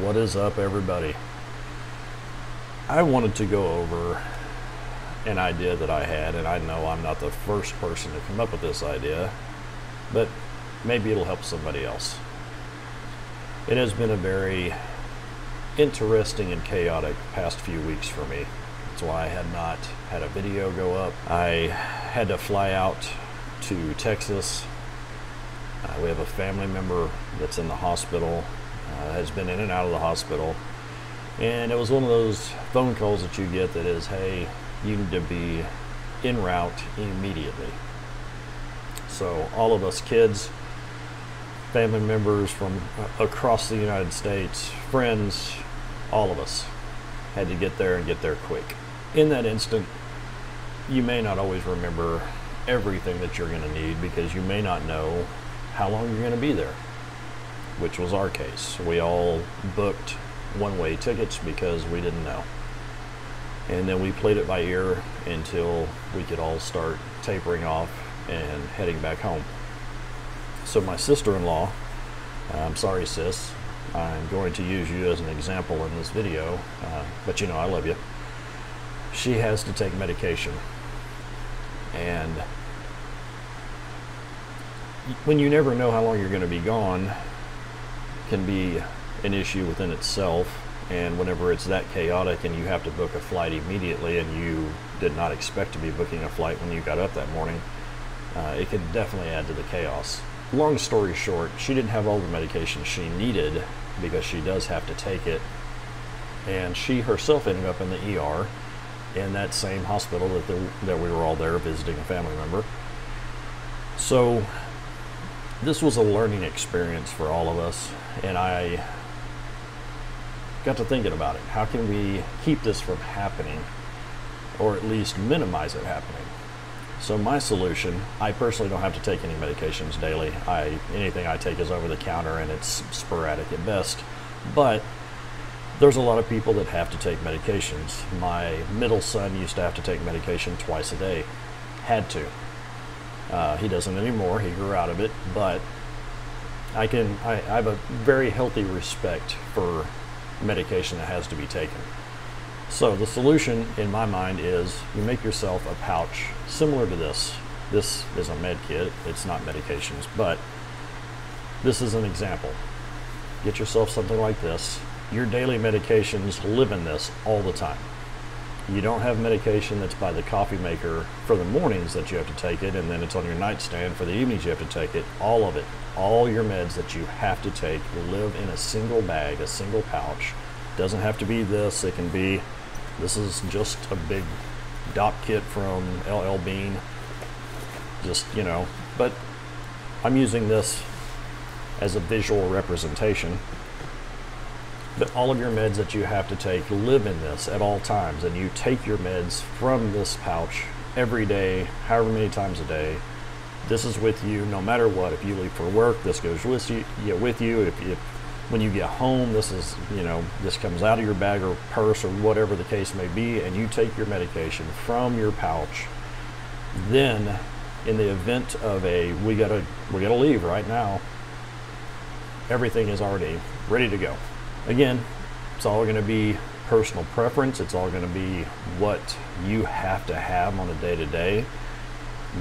What is up, everybody? I wanted to go over an idea that I had, and I know I'm not the first person to come up with this idea, but maybe it'll help somebody else. It has been a very interesting and chaotic past few weeks for me. That's why I had not had a video go up. I had to fly out to Texas. We have a family member that's in the hospital, has been in and out of the hospital, and it was one of those phone calls that you get that is, hey, you need to be en route immediately. So all of us kids, family members from across the United States, friends, all of us had to get there and get there quick. In that instant, you may not always remember everything that you're going to need because you may not know how long you're going to be there, which was our case. We all booked one-way tickets because we didn't know. And then we played it by ear until we could all start tapering off and heading back home. So my sister-in-law, I'm sorry sis, I'm going to use you as an example in this video, but you know I love you. She has to take medication, and when you never know how long you're going to be gone can be an issue within itself. And whenever it's that chaotic and you have to book a flight immediately and you did not expect to be booking a flight when you got up that morning, it could definitely add to the chaos. Long story short, she didn't have all the medication she needed because she does have to take it, and she herself ended up in the ER in that same hospital that we were all there visiting a family member. So this was a learning experience for all of us, and I got to thinking about it. How can we keep this from happening, or at least minimize it happening? So my solution, I personally don't have to take any medications daily. Anything I take is over the counter, and it's sporadic at best. But there's a lot of people that have to take medications. My middle son used to have to take medication twice a day. Had to. He doesn't anymore. He grew out of it. But I have a very healthy respect for medication that has to be taken. So the solution in my mind is you make yourself a pouch similar to this. This is a med kit. It's not medications, but this is an example. Get yourself something like this. Your daily medications live in this all the time. You don't have medication that's by the coffee maker for the mornings that you have to take it, and then it's on your nightstand for the evenings you have to take it. All of it, all your meds that you have to take live in a single bag, a single pouch. Doesn't have to be this. It can be, this is just a big doc kit from LL Bean. Just, you know, but I'm using this as a visual representation. But all of your meds that you have to take live in this at all times, and you take your meds from this pouch every day, however many times a day. This is with you no matter what. If you leave for work, this goes with you. When you get home, this is, you know, this comes out of your bag or purse or whatever the case may be, and you take your medication from your pouch. Then, in the event of we gotta leave right now, everything is already ready to go. Again, it's all going to be personal preference. It's all going to be what you have to have on a day-to-day.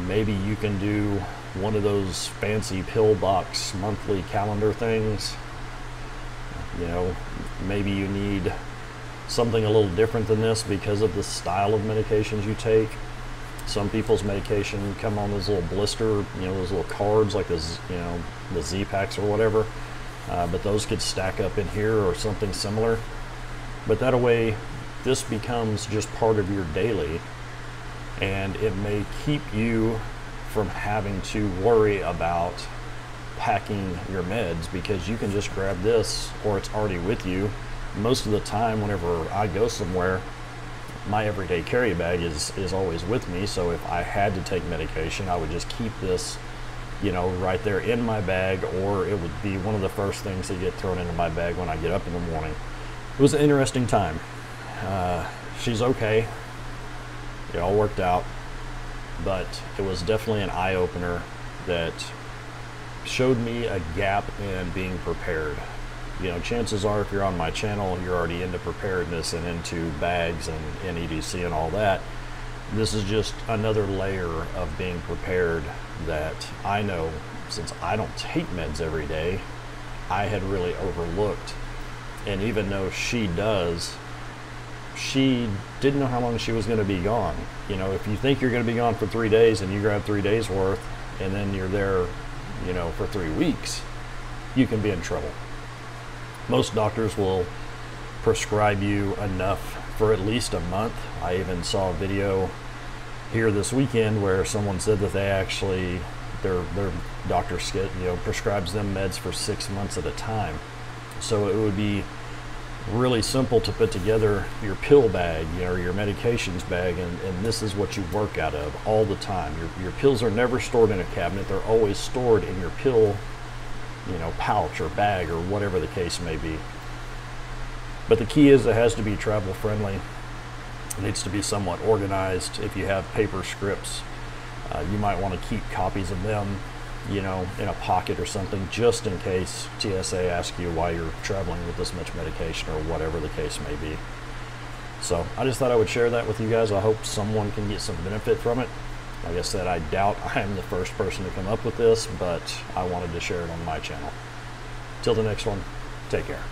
Maybe you can do one of those fancy pill box monthly calendar things. You know, maybe you need something a little different than this because of the style of medications you take. Some people's medication come on those little blister, you know, those little cards like this, you know, the Z-Packs or whatever. But those could stack up in here or something similar. But that way, this becomes just part of your daily, and it may keep you from having to worry about packing your meds because you can just grab this, or it's already with you. Most of the time, whenever I go somewhere, my everyday carry bag is always with me. So if I had to take medication, I would just keep this, you know, right there in my bag, or it would be one of the first things that get thrown into my bag when I get up in the morning. It was an interesting time. She's okay. It all worked out, but it was definitely an eye-opener that showed me a gap in being prepared. you know, chances are if you're on my channel, you're already into preparedness and into bags and EDC and all that. This is just another layer of being prepared that I know, since I don't take meds every day, I had really overlooked. And even though she does, she didn't know how long she was going to be gone. You know, if you think you're going to be gone for 3 days and you grab 3 days worth and then you're there, you know, for 3 weeks, you can be in trouble. Most doctors will prescribe you enough for at least a month. I even saw a video here this weekend where someone said that they actually, their doctor, you know, prescribes them meds for 6 months at a time. So it would be really simple to put together your pill bag, you know, or your medications bag, and this is what you work out of all the time. Your pills are never stored in a cabinet. They're always stored in your pill, you know, pouch or bag or whatever the case may be. But the key is it has to be travel friendly. It needs to be somewhat organized. If you have paper scripts, you might want to keep copies of them, you know, in a pocket or something, just in case TSA asks you why you're traveling with this much medication or whatever the case may be. So I just thought I would share that with you guys. I hope someone can get some benefit from it. Like I said, I doubt I am the first person to come up with this, but I wanted to share it on my channel. Till the next one, take care.